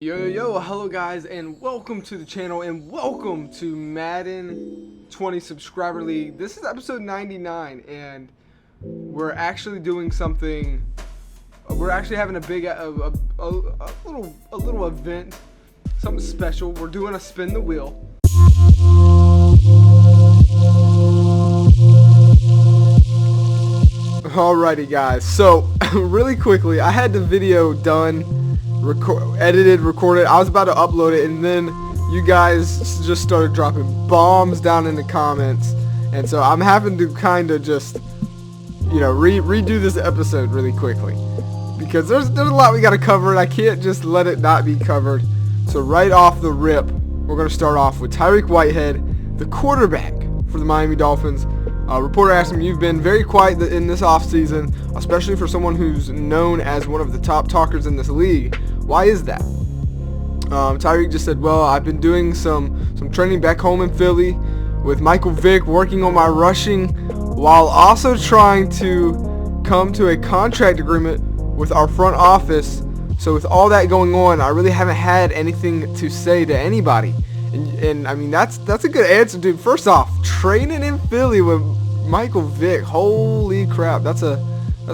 Yo, hello guys, and welcome to the channel, and welcome to Madden 20 Subscriber League. This is episode 99, and we're actually doing something. We're actually having a big, a little event, something special. We're doing a spin the wheel. Alrighty, guys. So really quickly, I had the video done. Edited, recorded. I was about to upload it, and then you guys just started dropping bombs down in the comments, and so I'm having to kind of just, redo this episode really quickly because there's a lot we got to cover, and I can't just let it not be covered. So right off the rip, we're going to start off with Tyreek Whitehead, the quarterback for the Miami Dolphins. Reporter asked him, "You've been very quiet in this offseason, especially for someone who's known as one of the top talkers in this league. Why is that?" Tyreek just said, "Well, I've been doing some training back home in Philly with Michael Vick, working on my rushing, while also trying to come to a contract agreement with our front office. So with all that going on, I really haven't had anything to say to anybody." And I mean, that's a good answer, dude. First off, training in Philly with Michael Vick, holy crap, that's an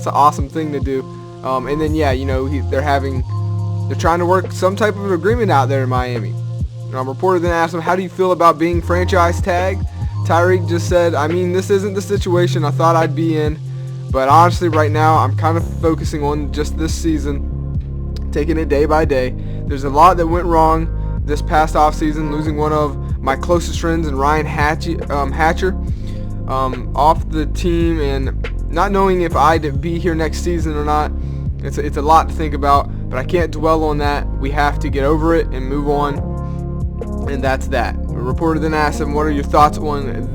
awesome thing to do. And then they're trying to work some type of agreement out there in Miami. Reporter then asked him, "How do you feel about being franchise tagged?" Tyreek just said, "I mean, this isn't the situation I thought I'd be in, but honestly, right now, I'm kind of focusing on just this season, taking it day by day. There's a lot that went wrong this past offseason, losing one of my closest friends in Ryan Hatcher off the team, and not knowing if I'd be here next season or not. It's a lot to think about, but I can't dwell on that. We have to get over it and move on." And that's that. The reporter then asked him, "What are your thoughts on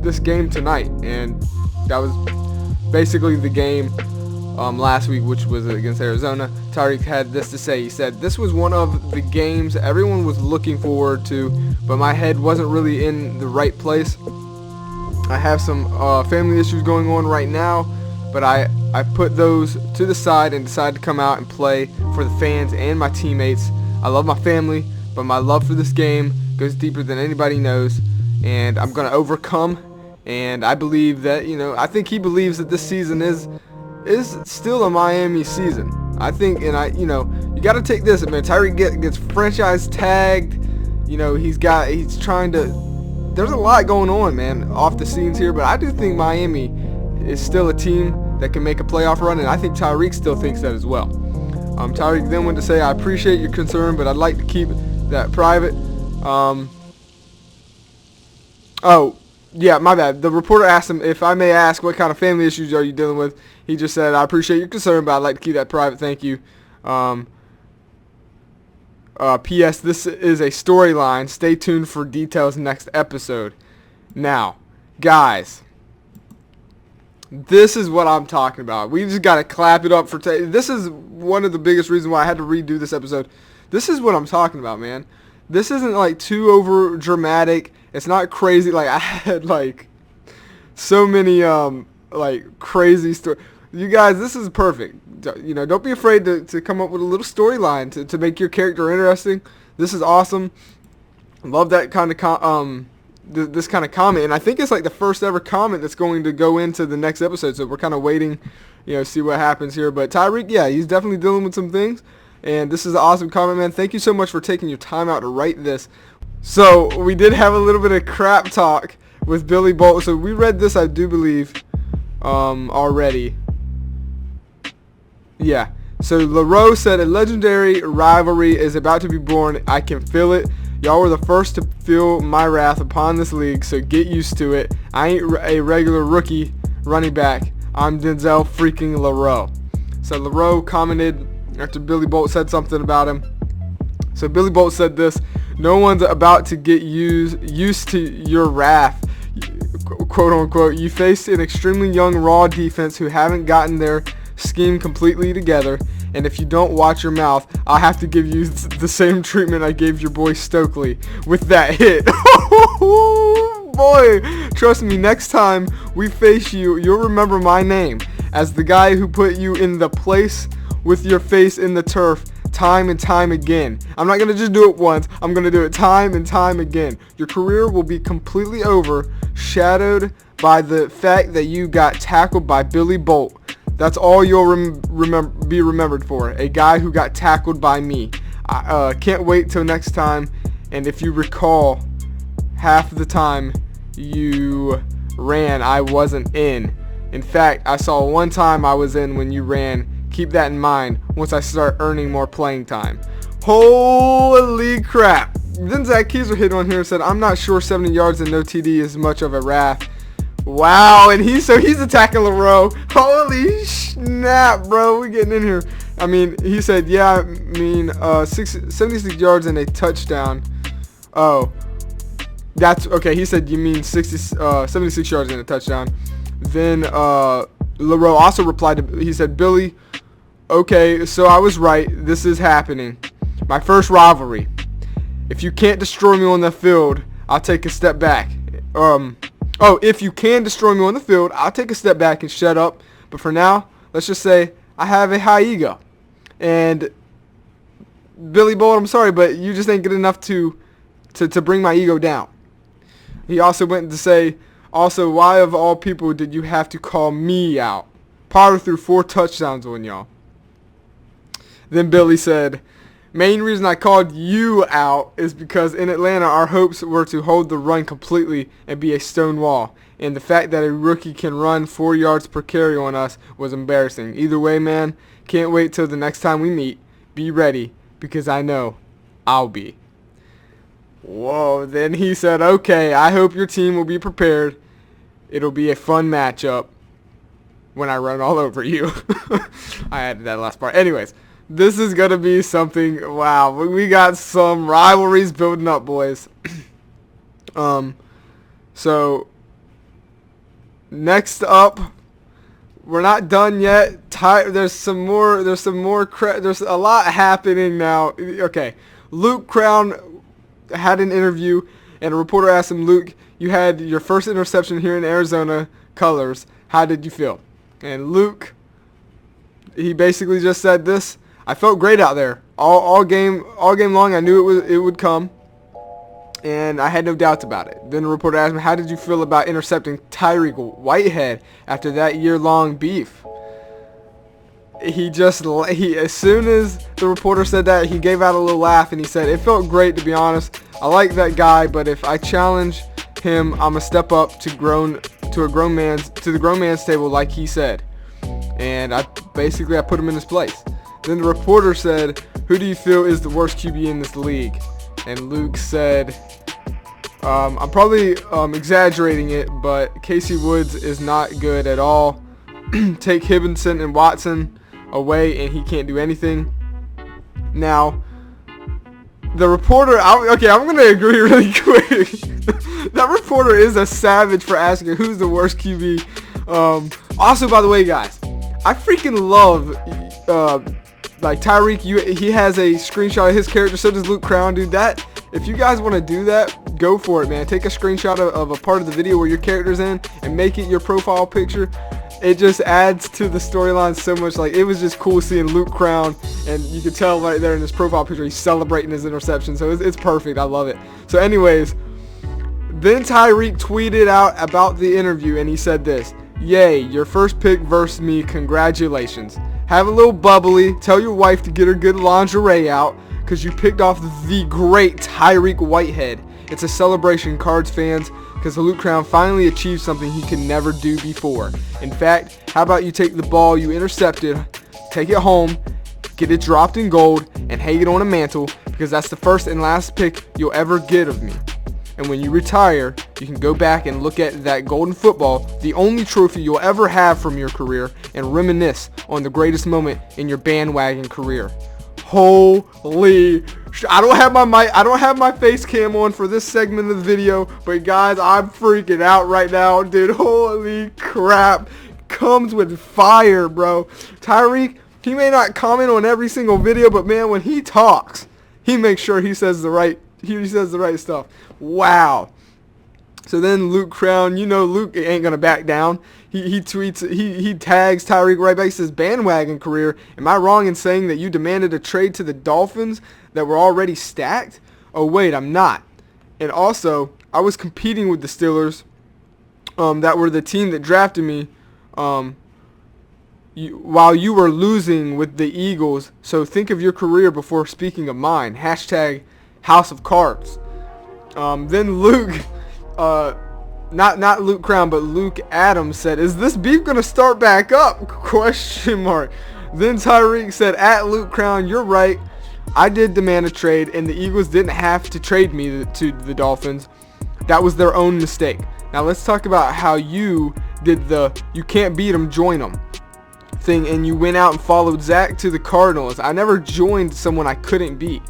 this game tonight?" And that was basically the game last week, which was against Arizona. Tyreek had this to say. He said, "This was one of the games everyone was looking forward to, but my head wasn't really in the right place. I have some family issues going on right now, but I put those to the side and decided to come out and play for the fans and my teammates. I love my family, but my love for this game goes deeper than anybody knows, and I'm going to overcome." And I believe that, I think he believes that this season is still a Miami season. I think, and you got to take this, man. Tyreek gets franchise tagged. He's trying to. There's a lot going on, man, off the scenes here, but I do think Miami is still a team that can make a playoff run, and I think Tyreek still thinks that as well. Tyreek then went to say, "I appreciate your concern, but I'd like to keep that private." Oh, yeah, my bad. The reporter asked him, "If I may ask, what kind of family issues are you dealing with?" He just said, "I appreciate your concern, but I'd like to keep that private. Thank you. P.S. This is a storyline. Stay tuned for details next episode." Now, guys, this is what I'm talking about. We just got to clap it up for this is one of the biggest reasons why I had to redo this episode. This is what I'm talking about, man. This isn't like too over dramatic. It's not crazy. Like, I had like so many like crazy stories. You guys, this is perfect. Don't be afraid to come up with a little storyline to make your character interesting. This is awesome. Love that kind of this kind of comment, and I think it's like the first ever comment that's going to go into the next episode. So we're kind of waiting, see what happens here. But Tyreek, yeah, he's definitely dealing with some things, and this is an awesome comment, man. Thank you so much for taking your time out to write this. So we did have a little bit of crap talk with Billy Bolt. So we read this, I do believe, already. Yeah. So LaRoe said, "A legendary rivalry is about to be born. I can feel it. Y'all were the first to feel my wrath upon this league, so get used to it. I ain't a regular rookie running back. I'm Denzel freaking LaRoe." So LaRoe commented after Billy Bolt said something about him. So Billy Bolt said this: "No one's about to get used to your wrath, quote unquote. You faced an extremely young raw defense who haven't gotten their scheme completely together, and if you don't watch your mouth, I'll have to give you the same treatment I gave your boy Stokely with that hit." Boy, trust me, next time we face you, you'll remember my name as the guy who put you in the place with your face in the turf time and time again. I'm not going to just do it once. I'm going to do it time and time again. Your career will be completely over, shadowed by the fact that you got tackled by Billy Bolt. That's all you'll be remembered for. A guy who got tackled by me. I can't wait till next time. And if you recall, half of the time you ran, I wasn't in. In fact, I saw one time I was in when you ran. Keep that in mind once I start earning more playing time. Holy crap. Then Zach Keyser hit on here and said, I'm not sure 70 yards and no TD is much of a wrath. Wow, and he's attacking LaRoe. Holy snap, bro. We're getting in here. I mean, he said, yeah, I mean, 76 yards and a touchdown. Oh, that's okay. He said, you mean 76 yards and a touchdown. Then LaRoe also replied he said, Billy, okay, so I was right. This is happening. My first rivalry. If you can't destroy me on the field, I'll take a step back. If you can destroy me on the field, I'll take a step back and shut up. But for now, let's just say I have a high ego. And Billy Bolt, I'm sorry, but you just ain't good enough to bring my ego down. He also went to say, also, why of all people did you have to call me out? Potter threw 4 touchdowns on y'all. Then Billy said, main reason I called you out is because in Atlanta our hopes were to hold the run completely and be a stone wall. And the fact that a rookie can run 4 yards per carry on us was embarrassing. Either way, man, can't wait till the next time we meet. Be ready, because I know I'll be. Whoa, then he said, okay, I hope your team will be prepared. It'll be a fun matchup when I run all over you. I added that last part. Anyways, this is going to be something, wow, we got some rivalries building up, boys. So, next up, we're not done yet. There's a lot happening now. Okay, Luke Crown had an interview, and a reporter asked him, Luke, you had your first interception here in Arizona colors. How did you feel? And Luke, he basically just said this: I felt great out there. All game long, I knew it would come, and I had no doubts about it. Then the reporter asked him, how did you feel about intercepting Tyreek Whitehead after that year-long beef? As soon as the reporter said that, he gave out a little laugh and he said, it felt great, to be honest. I like that guy, but if I challenge him, I'm gonna step up to the grown man's table, like he said. And I put him in his place. Then the reporter said, who do you feel is the worst QB in this league? And Luke said, I'm probably exaggerating it, but Casey Woods is not good at all. Take Hibbenson and Watson away and he can't do anything. Now, the reporter, I'm going to agree really quick. That reporter is a savage for asking who's the worst QB. Also, by the way, guys, I freaking love like Tyreek. He has a screenshot of his character. So does Luke Crown, dude. If you guys want to do that, go for it, man. Take a screenshot of a part of the video where your character's in and make it your profile picture. It just adds to the storyline so much. Like, it was just cool seeing Luke Crown, and you can tell right there in his profile picture he's celebrating his interception. So it's perfect. I love it. So anyways, then Tyreek tweeted out about the interview, and he said this: yay, your first pick versus me. Congratulations. Have a little bubbly. Tell your wife to get her good lingerie out, because you picked off the great Tyreek Whitehead. It's a celebration, Cards fans, because Luke Crown finally achieved something he could never do before. In fact, how about you take the ball you intercepted, take it home, get it dropped in gold, and hang it on a mantle, because that's the first and last pick you'll ever get of me. And when you retire, you can go back and look at that golden football, the only trophy you'll ever have from your career, and reminisce on the greatest moment in your bandwagon career. Holy, I don't have my face cam on for this segment of the video, but guys, I'm freaking out right now, dude. Holy crap. Comes with fire, bro. Tyreek, he may not comment on every single video, but man, when he talks, he makes sure he says the right stuff. Wow. So then Luke Crown, Luke ain't gonna back down. He tweets, he tags Tyreek right back. He says, bandwagon career. Am I wrong in saying that you demanded a trade to the Dolphins that were already stacked? Oh wait, I'm not. And also, I was competing with the Steelers, that were the team that drafted me, while you were losing with the Eagles. So think of your career before speaking of mine. Hashtag House of Cards. Then Luke, not Luke Crown, but Luke Adams said, "Is this beef gonna start back up?" Question mark. Then Tyreek said, "At Luke Crown, you're right. I did demand a trade, and the Eagles didn't have to trade me to the Dolphins. That was their own mistake." Now let's talk about how you did the "you can't beat them, join them" thing, and you went out and followed Zach to the Cardinals. I never joined someone I couldn't beat.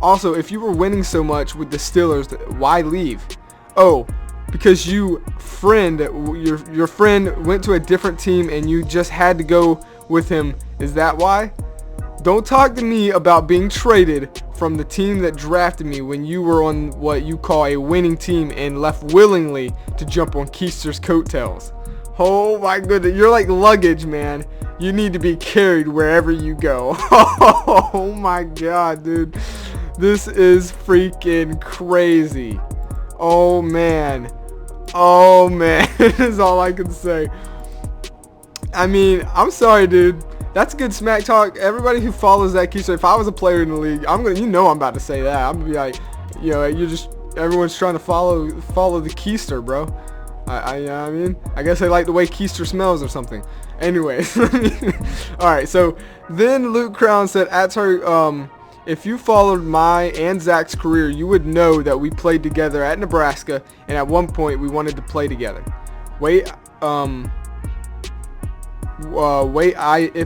Also, if you were winning so much with the Steelers, why leave? Oh, because your friend went to a different team and you just had to go with him. Is that why? Don't talk to me about being traded from the team that drafted me when you were on what you call a winning team and left willingly to jump on Keister's coattails. Oh my goodness, you're like luggage, man. You need to be carried wherever you go. Oh my god, dude. This is freaking crazy. Oh man. Oh man. Is all I can say. I mean, I'm sorry, dude. That's good smack talk. Everybody who follows that Keister, if I was a player in the league, I'm about to say that. I'm gonna be like, everyone's trying to follow the Keister, bro. I mean, I guess they like the way Keister smells or something. Anyways, alright, so then Luke Crown said, if you followed my and Zach's career, you would know that we played together at Nebraska, and at one point we wanted to play together. If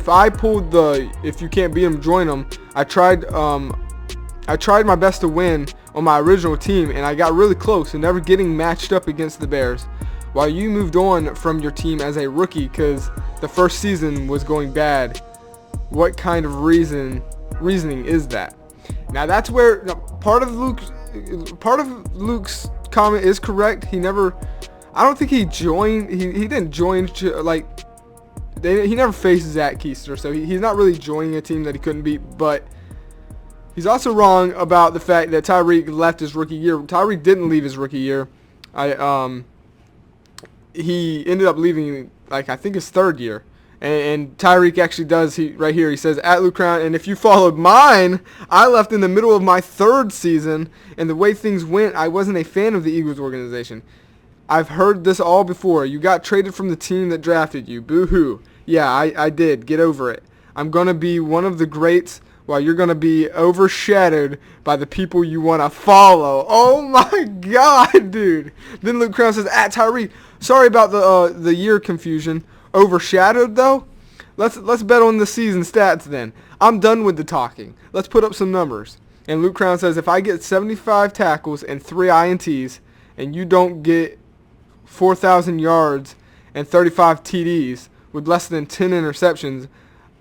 I pulled the "if you can't beat them, join them," I tried my best to win on my original team, and I got really close and never getting matched up against the Bears, while you moved on from your team as a rookie because the first season was going bad. What kind of reasoning is that? Now that's where part of Luke's comment is correct. I don't think he joined. He didn't join he never faced Zach Keister, so he's not really joining a team that he couldn't beat. But he's also wrong about the fact that Tyreek left his rookie year. Tyreek didn't leave his rookie year. He ended up leaving I think his third year. And Tyreek actually does. Right here he says, "At Luke Crown, and if you followed mine, I left in the middle of my third season, and the way things went, I wasn't a fan of the Eagles organization. I've heard this all before. You got traded from the team that drafted you. Boo-hoo. Yeah, I did. Get over it. I'm going to be one of the greats while you're going to be overshadowed by the people you want to follow." Oh my god, dude. Then Luke Crown says, "At Tyreek, sorry about the year confusion. Overshadowed though? Let's bet on the season stats then. I'm done with the talking. Let's put up some numbers." And Luke Crown says, "If I get 75 tackles and 3 INTs, and you don't get 4,000 yards and 35 TDs with less than 10 interceptions,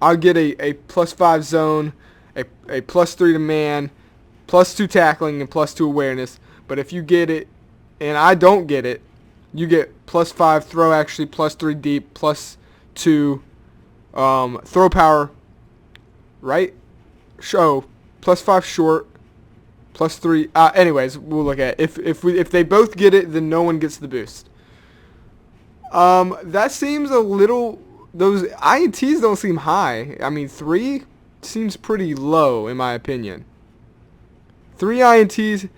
I'll get a +5 zone, a +3 to man, +2 tackling, and +2 awareness. But if you get it and I don't get it, you get +5 throw, actually +3 deep, +2 throw power, right? +5 short, +3. Anyways, we'll look at it. If they both get it, then no one gets the boost." That seems a little. Those INTs don't seem high. I mean, 3 seems pretty low in my opinion. 3 INTs,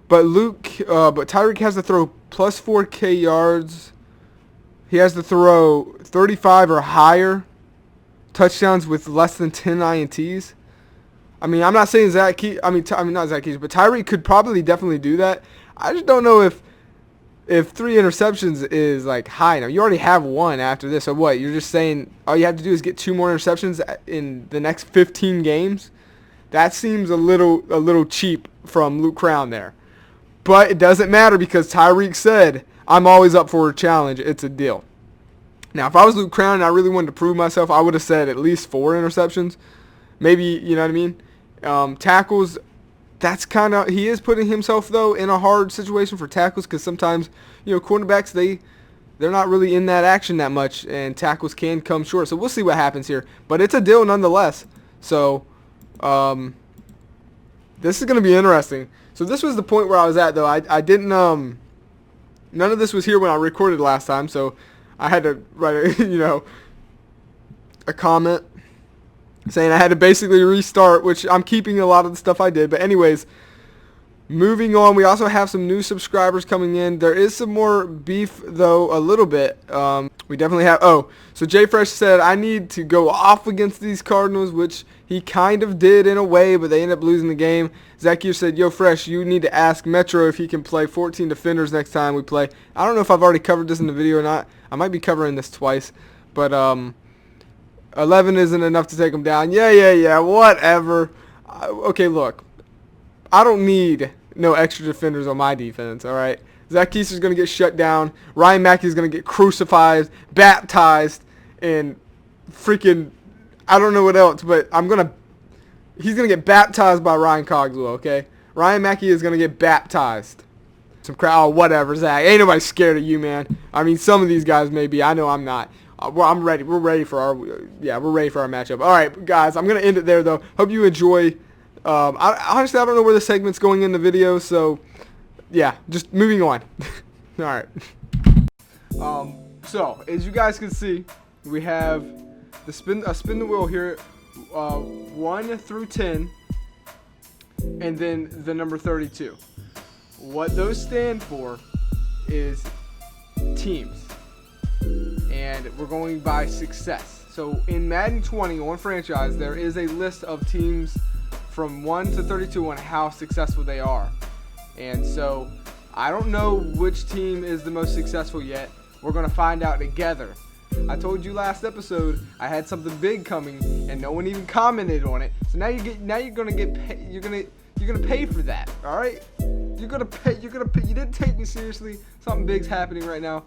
but Tyreek has to throw +4K yards. He has to throw 35 or higher touchdowns with less than 10 INTs. I mean, I'm not saying not Zach Keys, but Tyreek could probably definitely do that. I just don't know if 3 interceptions is high enough. You already have 1 after this, so what? You're just saying all you have to do is get 2 more interceptions in the next 15 games? That seems a little cheap from Luke Crown there. But it doesn't matter because Tyreek said, "I'm always up for a challenge. It's a deal." Now, if I was Luke Crown and I really wanted to prove myself, I would have said at least 4 interceptions. Maybe, you know what I mean? Tackles, that's kind of, he is putting himself though in a hard situation for tackles, because sometimes, you know, cornerbacks, they're not really in that action that much, and tackles can come short. So we'll see what happens here, but it's a deal nonetheless. So this is going to be interesting. So this was the point where I was at though. I didn't none of this was here when I recorded last time, so I had to write a, you know, a comment saying I had to basically restart, which I'm keeping a lot of the stuff I did. But anyways, moving on, we also have some new subscribers coming in. There is some more beef though, a little bit. We definitely have, so Jay Fresh said I need to go off against these Cardinals, which he kind of did in a way, but they ended up losing the game. Zacchaeus said, yo Fresh, you need to ask Metro if he can play 14 defenders next time we play. I don't know if I've already covered this in the video or not. I might be covering this twice, but 11 isn't enough to take him down. Yeah, whatever. Okay, look, I don't need no extra defenders on my defense, all right? Zacchaeus is going to get shut down. Ryan Mackey is going to get crucified, baptized, and freaking, I don't know what else, but he's going to get baptized by Ryan Cogswell, okay? Ryan Mackey is going to get baptized. Some crowd, whatever, Zach. Ain't nobody scared of you, man. I mean, some of these guys may be. I know I'm not. I'm ready. We're ready for our matchup. All right, guys, I'm going to end it there, though. Hope you enjoy. Honestly, I don't know where the segment's going in the video, so yeah, just moving on. All right. So as you guys can see, we have the spin the wheel here, 1 through 10, and then the number 32. What those stand for is teams, and we're going by success. So in Madden 20 on franchise, there is a list of teams from 1 to 32 on how successful they are. And so I don't know which team is the most successful yet. We're going to find out together. I told you last episode I had something big coming and no one even commented on it. So now you're going to pay for that. All right? You're going to pay. You didn't take me seriously. Something big's happening right now.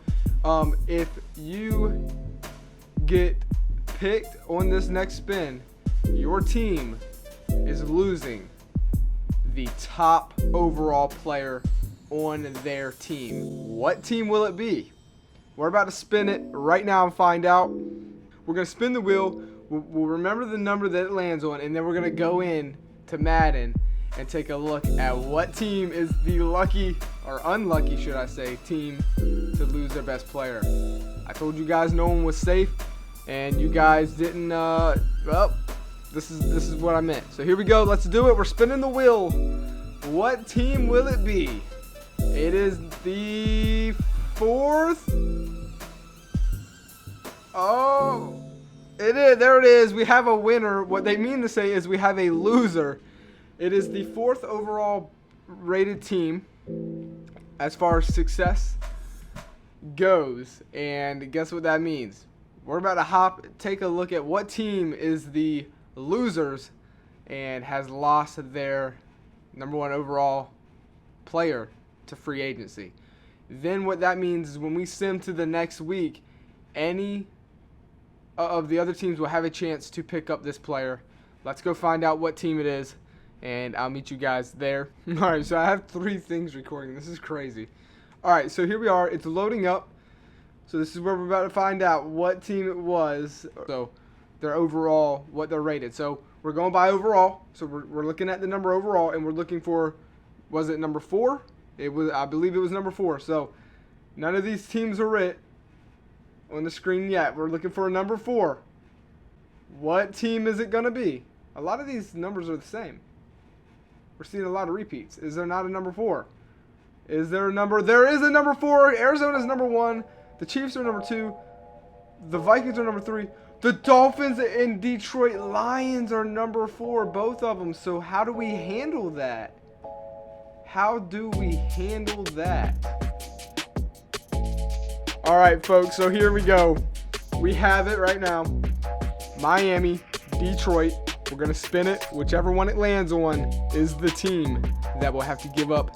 If you get picked on this next spin, your team is losing the top overall player on their team. What team will it be? We're about to spin it right now and find out. We're going to spin the wheel. We'll remember the number that it lands on, and then we're going to go in to Madden and take a look at what team is the lucky, or unlucky should I say, team to lose their best player. I told you guys no one was safe, and you guys didn't, well, this is what I meant. So here we go. Let's do it. We're spinning the wheel. What team will it be? It is the 4th. Oh, it is. There it is. We have a winner. What they mean to say is we have a loser. It is the 4th overall rated team as far as success goes. And guess what that means? We're about to take a look at what team is the losers and has lost their number 1 overall player to free agency. Then what that means is when we sim to the next week, any of the other teams will have a chance to pick up this player. Let's go find out what team it is, and I'll meet you guys there. Alright, so I have 3 things recording. This is crazy. Alright, so here we are. It's loading up. So this is where we're about to find out what team it was. So their overall, what they're rated. So we're going by overall. So we're looking at the number overall, and we're looking for, was it number 4? It was, I believe it was number 4. So none of these teams are writ on the screen yet. We're looking for a number 4. What team is it going to be? A lot of these numbers are the same. We're seeing a lot of repeats. Is there not a number 4? Is there a number? There is a number 4. Arizona's number 1. The Chiefs are number 2. The Vikings are number 3. The Dolphins and Detroit Lions are number 4, both of them. So how do we handle that? How do we handle that? All right, folks, so here we go. We have it right now. Miami, Detroit. We're going to spin it. Whichever one it lands on is the team that will have to give up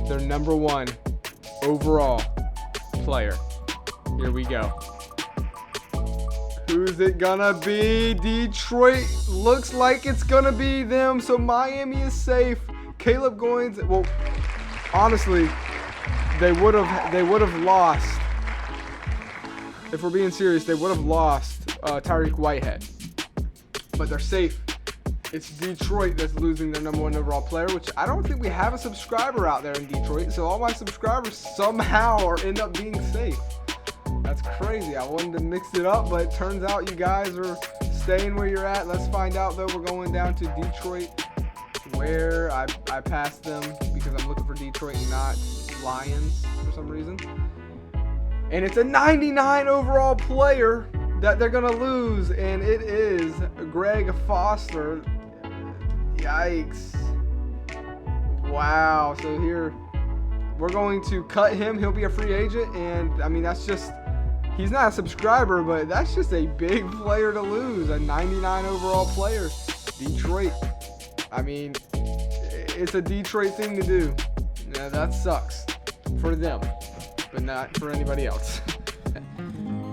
their number 1 overall player. Here we go. Who's it gonna be? Detroit looks like it's gonna be them. So Miami is safe. Caleb Goins. Well, honestly, they would have lost. If we're being serious, they would have lost Tyreek Whitehead. But they're safe. It's Detroit that's losing their number 1 overall player, which I don't think we have a subscriber out there in Detroit. So all my subscribers somehow end up being safe. That's crazy. I wanted to mix it up, but it turns out you guys are staying where you're at. Let's find out, though. We're going down to Detroit, where I passed them because I'm looking for Detroit and not Lions for some reason. And it's a 99 overall player that they're going to lose, and it is Greg Foster. Yikes. Wow. So here, we're going to cut him. He'll be a free agent, and, I mean, that's just... He's not a subscriber, but that's just a big player to lose. A 99 overall player. Detroit. I mean, it's a Detroit thing to do. Yeah, that sucks for them, but not for anybody else.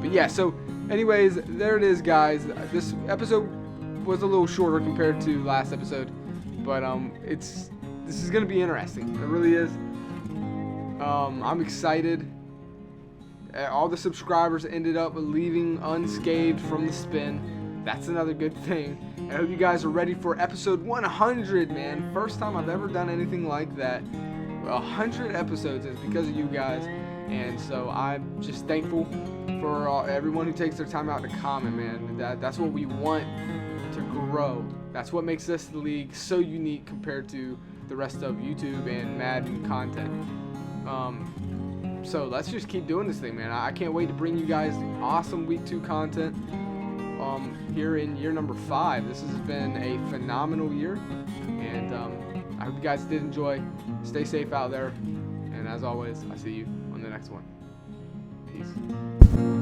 But yeah, so anyways, there it is, guys. This episode was a little shorter compared to last episode, but this is gonna be interesting. It really is. I'm excited. All the subscribers ended up leaving unscathed from the spin. That's another good thing. I hope you guys are ready for episode 100, man. First time I've ever done anything like that. 100 episodes is because of you guys. And so I'm just thankful for everyone who takes their time out to comment, man. That's what we want to grow. That's what makes this league so unique compared to the rest of YouTube and Madden content. So let's just keep doing this thing, man. I can't wait to bring you guys awesome week 2 content here in year number 5. This has been a phenomenal year, and I hope you guys did enjoy. Stay safe out there, and as always, I'll see you on the next one. Peace.